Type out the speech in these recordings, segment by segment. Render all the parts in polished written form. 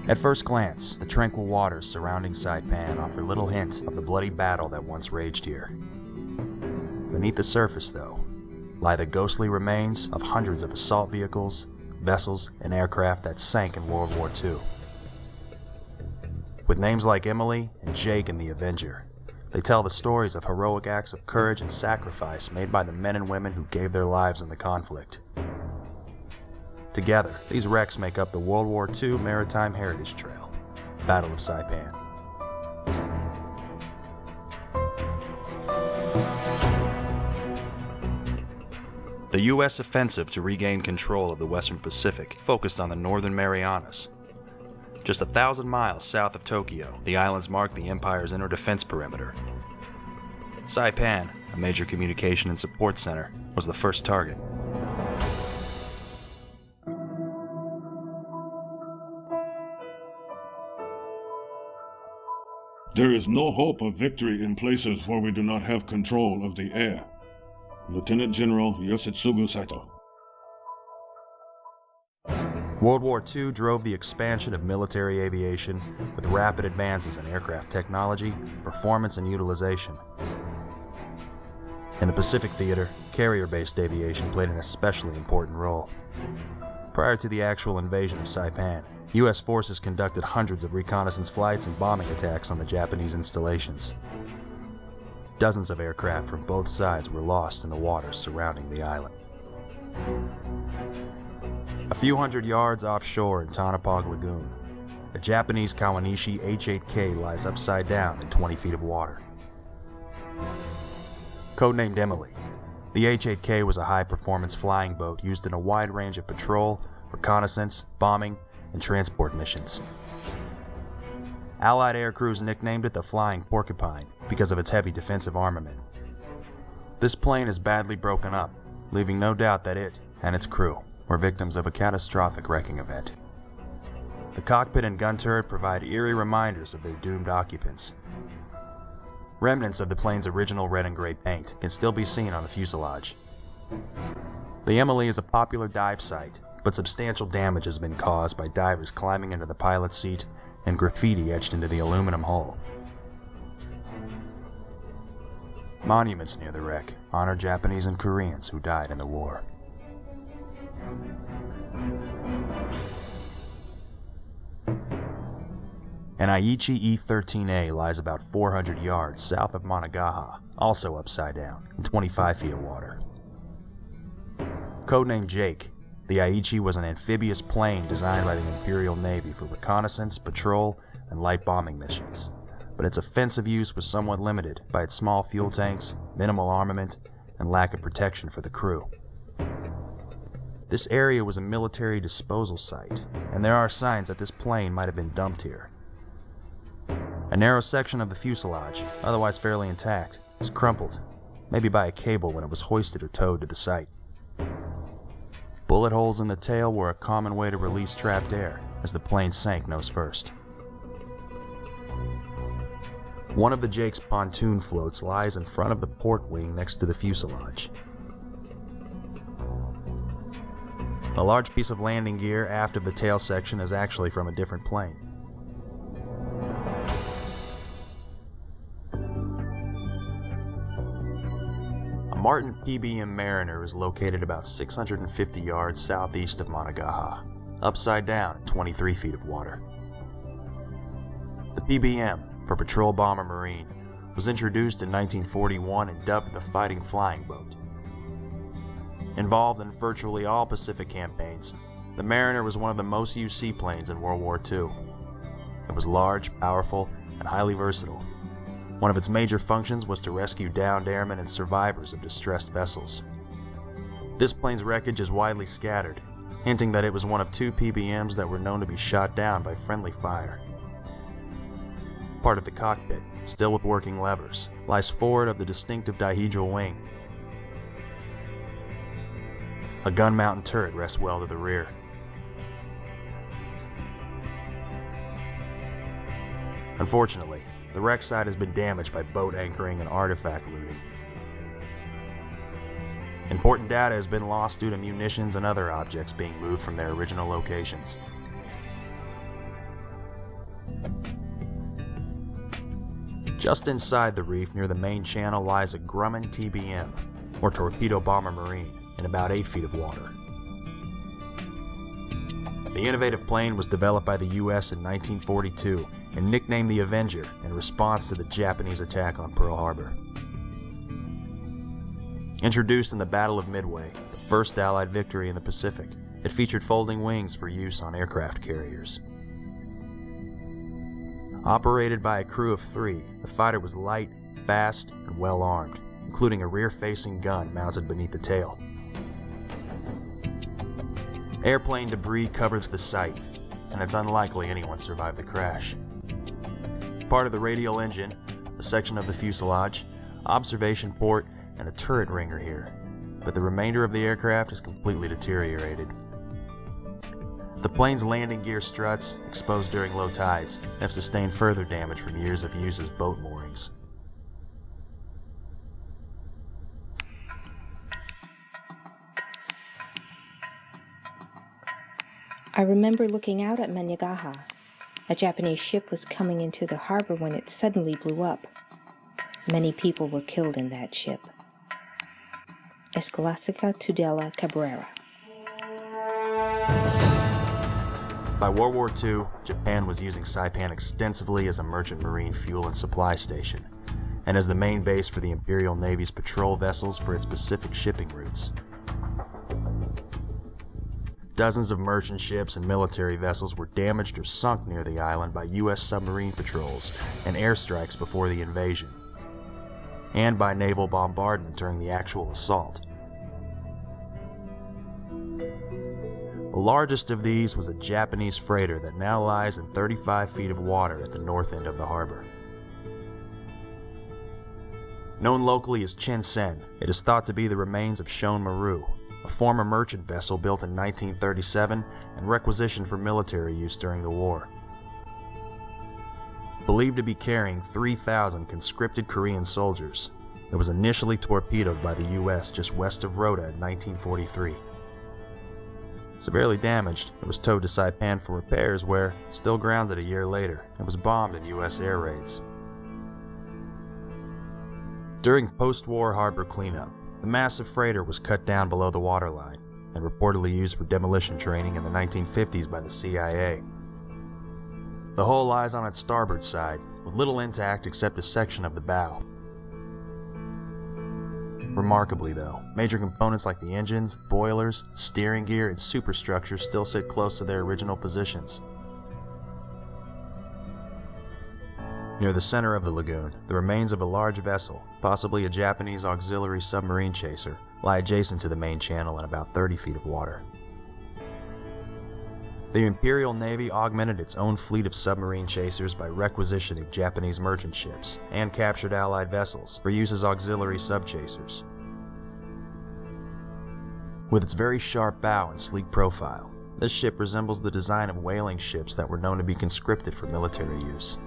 At first glance, the tranquil waters surrounding Saipan offer little hint of the bloody battle that once raged here. Beneath the surface, though, lie the ghostly remains of hundreds of assault vehicles, vessels, and aircraft that sank in World War II. With names like Emily and Jake in the Avenger, they tell the stories of heroic acts of courage and sacrifice made by the men and women who gave their lives in the conflict. Together, these wrecks make up the World War II Maritime Heritage Trail, Battle of Saipan. The U.S. offensive to regain control of the Western Pacific focused on the Northern Marianas. Just 1,000 miles south of Tokyo, the islands mark the Empire's inner defense perimeter. Saipan, a major communication and support center, was the first target. There is no hope of victory in places where we do not have control of the air. Lieutenant General Yoshitsugu Saito. World War II drove the expansion of military aviation with rapid advances in aircraft technology, performance, and utilization. In the Pacific theater, carrier-based aviation played an especially important role. Prior to the actual invasion of Saipan, U.S. forces conducted hundreds of reconnaissance flights and bombing attacks on the Japanese installations. Dozens of aircraft from both sides were lost in the waters surrounding the island. A few hundred yards offshore in Tonopog Lagoon, a Japanese Kawanishi H-8K lies upside down in 20 feet of water. Codenamed Emily, the H-8K was a high-performance flying boat used in a wide range of patrol, reconnaissance, bombing, and transport missions. Allied air crews nicknamed it the Flying Porcupine because of its heavy defensive armament. This plane is badly broken up, leaving no doubt that it and its crew were victims of a catastrophic wrecking event. The cockpit and gun turret provide eerie reminders of their doomed occupants. Remnants of the plane's original red and gray paint can still be seen on the fuselage. The Emily is a popular dive site, but substantial damage has been caused by divers climbing into the pilot's seat and graffiti etched into the aluminum hull. Monuments near the wreck honor Japanese and Koreans who died in the war. An Aichi E-13A lies about 400 yards south of Monagaha, also upside down, in 25 feet of water. Codenamed Jake, the Aichi was an amphibious plane designed by the Imperial Navy for reconnaissance, patrol, and light bombing missions, but its offensive use was somewhat limited by its small fuel tanks, minimal armament, and lack of protection for the crew. This area was a military disposal site, and there are signs that this plane might have been dumped here. A narrow section of the fuselage, otherwise fairly intact, is crumpled, maybe by a cable when it was hoisted or towed to the site. Bullet holes in the tail were a common way to release trapped air as the plane sank nose first. One of the Jake's pontoon floats lies in front of the port wing next to the fuselage. A large piece of landing gear aft of the tail section is actually from a different plane. A Martin PBM Mariner is located about 650 yards southeast of Monagaha, upside down at 23 feet of water. The PBM, for Patrol Bomber Marine, was introduced in 1941 and dubbed the Fighting Flying Boat. Involved in virtually all Pacific campaigns, the Mariner was one of the most used seaplanes in World War II. It was large, powerful, and highly versatile. One of its major functions was to rescue downed airmen and survivors of distressed vessels. This plane's wreckage is widely scattered, hinting that it was one of 2 PBMs that were known to be shot down by friendly fire. Part of the cockpit, still with working levers, lies forward of the distinctive dihedral wing. A gun-mounted turret rests well to the rear. Unfortunately, the wreck site has been damaged by boat anchoring and artifact looting. Important data has been lost due to munitions and other objects being moved from their original locations. Just inside the reef near the main channel lies a Grumman TBM, or Torpedo Bomber Marine, in about 8 feet of water. The innovative plane was developed by the U.S. in 1942 and nicknamed the Avenger in response to the Japanese attack on Pearl Harbor. Introduced in the Battle of Midway, the first Allied victory in the Pacific, it featured folding wings for use on aircraft carriers. Operated by a crew of 3, the fighter was light, fast, and well armed, including a rear-facing gun mounted beneath the tail. Airplane debris covered the site, and it's unlikely anyone survived the crash. Part of the radial engine, a section of the fuselage, observation port, and a turret ring are here, but the remainder of the aircraft is completely deteriorated. The plane's landing gear struts, exposed during low tides, have sustained further damage from years of use as boat moorings. I remember looking out at Manyagaha. A Japanese ship was coming into the harbor when it suddenly blew up. Many people were killed in that ship. Escolastica Tudela Cabrera. By World War II, Japan was using Saipan extensively as a merchant marine fuel and supply station, and as the main base for the Imperial Navy's patrol vessels for its Pacific shipping routes. Dozens of merchant ships and military vessels were damaged or sunk near the island by U.S. submarine patrols and airstrikes before the invasion, and by naval bombardment during the actual assault. The largest of these was a Japanese freighter that now lies in 35 feet of water at the north end of the harbor. Known locally as Chinsen, it is thought to be the remains of Shon Maru, a former merchant vessel built in 1937 and requisitioned for military use during the war. Believed to be carrying 3,000 conscripted Korean soldiers, it was initially torpedoed by the U.S. just west of Rota in 1943. Severely damaged, it was towed to Saipan for repairs where, still grounded a year later, it was bombed in U.S. air raids. During post-war harbor cleanup, the massive freighter was cut down below the waterline and reportedly used for demolition training in the 1950s by the CIA. The hull lies on its starboard side, with little intact except a section of the bow. Remarkably though, major components like the engines, boilers, steering gear, and superstructure still sit close to their original positions. Near the center of the lagoon, the remains of a large vessel, possibly a Japanese auxiliary submarine chaser, lie adjacent to the main channel in about 30 feet of water. The Imperial Navy augmented its own fleet of submarine chasers by requisitioning Japanese merchant ships and captured Allied vessels for use as auxiliary sub-chasers. With its very sharp bow and sleek profile, this ship resembles the design of whaling ships that were known to be conscripted for military use.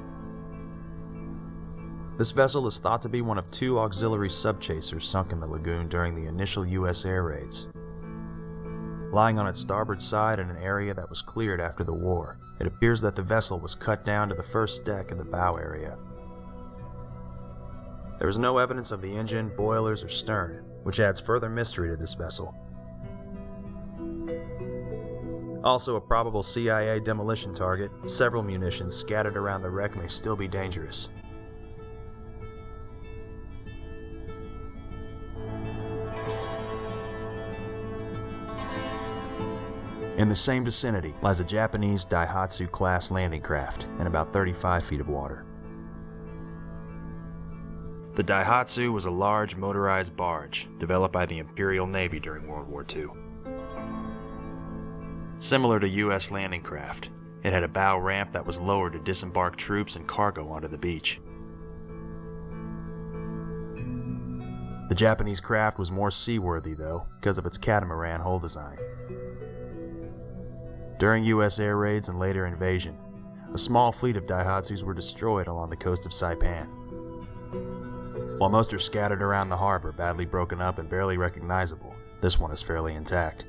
This vessel is thought to be one of 2 auxiliary sub-chasers sunk in the lagoon during the initial U.S. air raids. Lying on its starboard side in an area that was cleared after the war, it appears that the vessel was cut down to the first deck in the bow area. There is no evidence of the engine, boilers, or stern, which adds further mystery to this vessel. Also a probable CIA demolition target, several munitions scattered around the wreck may still be dangerous. In the same vicinity lies a Japanese Daihatsu-class landing craft in about 35 feet of water. The Daihatsu was a large motorized barge developed by the Imperial Navy during World War II. Similar to U.S. landing craft, it had a bow ramp that was lowered to disembark troops and cargo onto the beach. The Japanese craft was more seaworthy, though, because of its catamaran hull design. During U.S. air raids and later invasion, a small fleet of Daihatsus were destroyed along the coast of Saipan. While most are scattered around the harbor, badly broken up and barely recognizable, this one is fairly intact.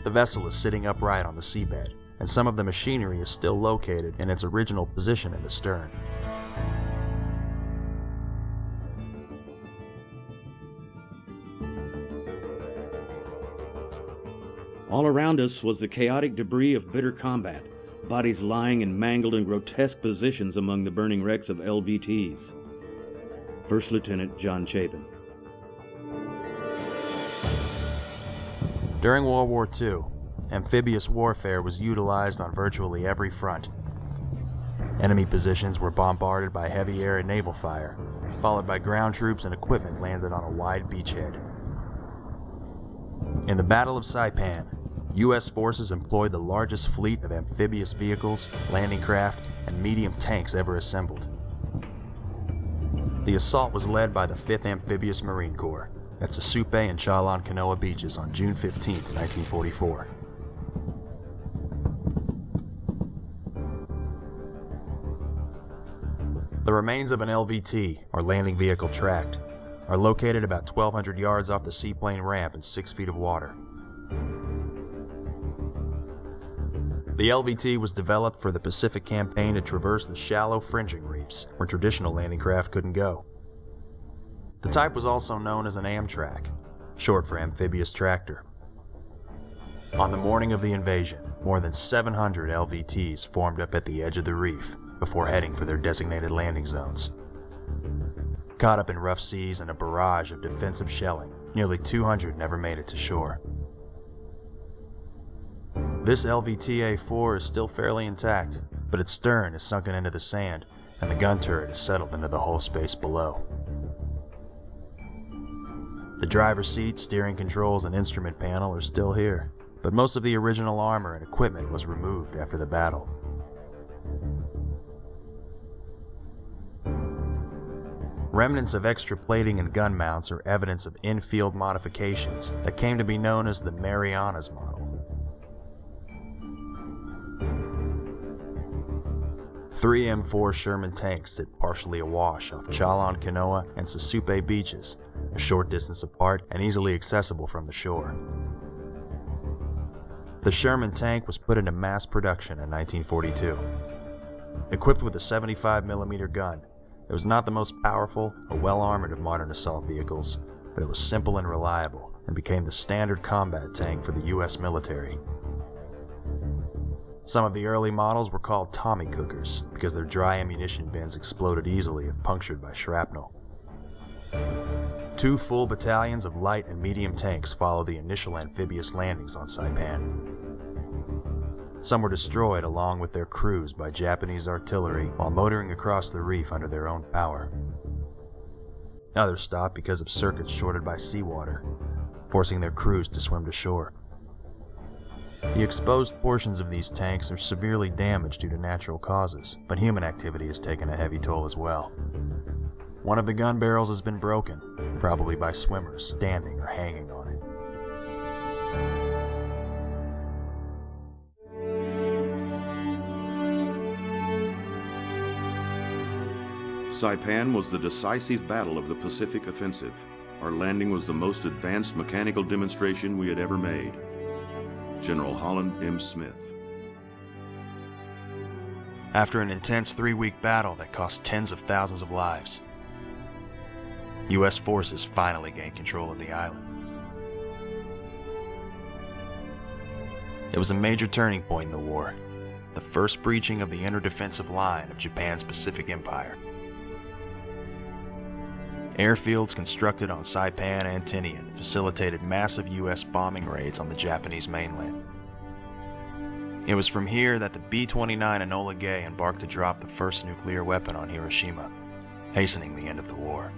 The vessel is sitting upright on the seabed, and some of the machinery is still located in its original position in the stern. All around us was the chaotic debris of bitter combat, bodies lying in mangled and grotesque positions among the burning wrecks of LVTs. First Lieutenant John Saipan. During World War II, amphibious warfare was utilized on virtually every front. Enemy positions were bombarded by heavy air and naval fire, followed by ground troops and equipment landed on a wide beachhead. In the Battle of Saipan, U.S. forces employed the largest fleet of amphibious vehicles, landing craft, and medium tanks ever assembled. The assault was led by the 5th Amphibious Marine Corps at Sasupe and Chalan-Kanoa beaches on June 15, 1944. The remains of an LVT, or landing vehicle tract, are located about 1,200 yards off the seaplane ramp in 6 feet of water. The LVT was developed for the Pacific Campaign to traverse the shallow fringing reefs where traditional landing craft couldn't go. The type was also known as an Amtrak, short for amphibious tractor. On the morning of the invasion, more than 700 LVTs formed up at the edge of the reef before heading for their designated landing zones. Caught up in rough seas and a barrage of defensive shelling, nearly 200 never made it to shore. This LVT-A4 is still fairly intact, but its stern is sunken into the sand and the gun turret is settled into the hull space below. The driver's seat, steering controls, and instrument panel are still here, but most of the original armor and equipment was removed after the battle. Remnants of extra plating and gun mounts are evidence of in-field modifications that came to be known as the Marianas model. 3 M4 Sherman tanks sit partially awash off Chalan-Kanoa and Sasupe beaches, a short distance apart and easily accessible from the shore. The Sherman tank was put into mass production in 1942. Equipped with a 75mm gun, it was not the most powerful or well-armored of modern assault vehicles, but it was simple and reliable and became the standard combat tank for the U.S. military. Some of the early models were called Tommy Cookers because their dry ammunition bins exploded easily if punctured by shrapnel. 2 full battalions of light and medium tanks followed the initial amphibious landings on Saipan. Some were destroyed along with their crews by Japanese artillery while motoring across the reef under their own power. Others stopped because of circuits shorted by seawater, forcing their crews to swim to shore. The exposed portions of these tanks are severely damaged due to natural causes, but human activity has taken a heavy toll as well. One of the gun barrels has been broken, probably by swimmers standing or hanging on it. Saipan was the decisive battle of the Pacific Offensive. Our landing was the most advanced mechanical demonstration we had ever made. General Holland M. Smith. After an intense 3-week battle that cost tens of thousands of lives, U.S. forces finally gained control of the island. It was a major turning point in the war, the first breaching of the inner defensive line of Japan's Pacific Empire. Airfields constructed on Saipan and Tinian facilitated massive U.S. bombing raids on the Japanese mainland. It was from here that the B-29 Enola Gay embarked to drop the first nuclear weapon on Hiroshima, hastening the end of the war.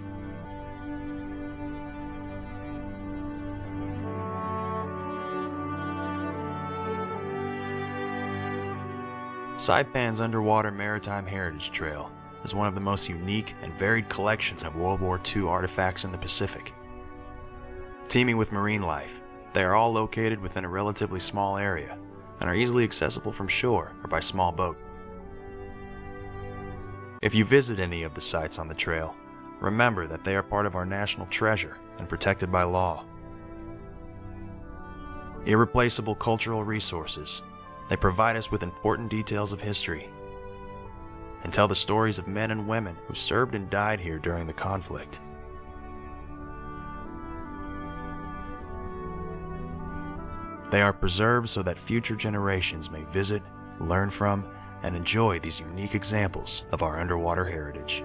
Saipan's underwater maritime heritage trail is one of the most unique and varied collections of World War II artifacts in the Pacific. Teeming with marine life, they are all located within a relatively small area and are easily accessible from shore or by small boat. If you visit any of the sites on the trail, remember that they are part of our national treasure and protected by law. Irreplaceable cultural resources, They provide us with important details of history and tell the stories of men and women who served and died here during the conflict. They are preserved so that future generations may visit, learn from, and enjoy these unique examples of our underwater heritage.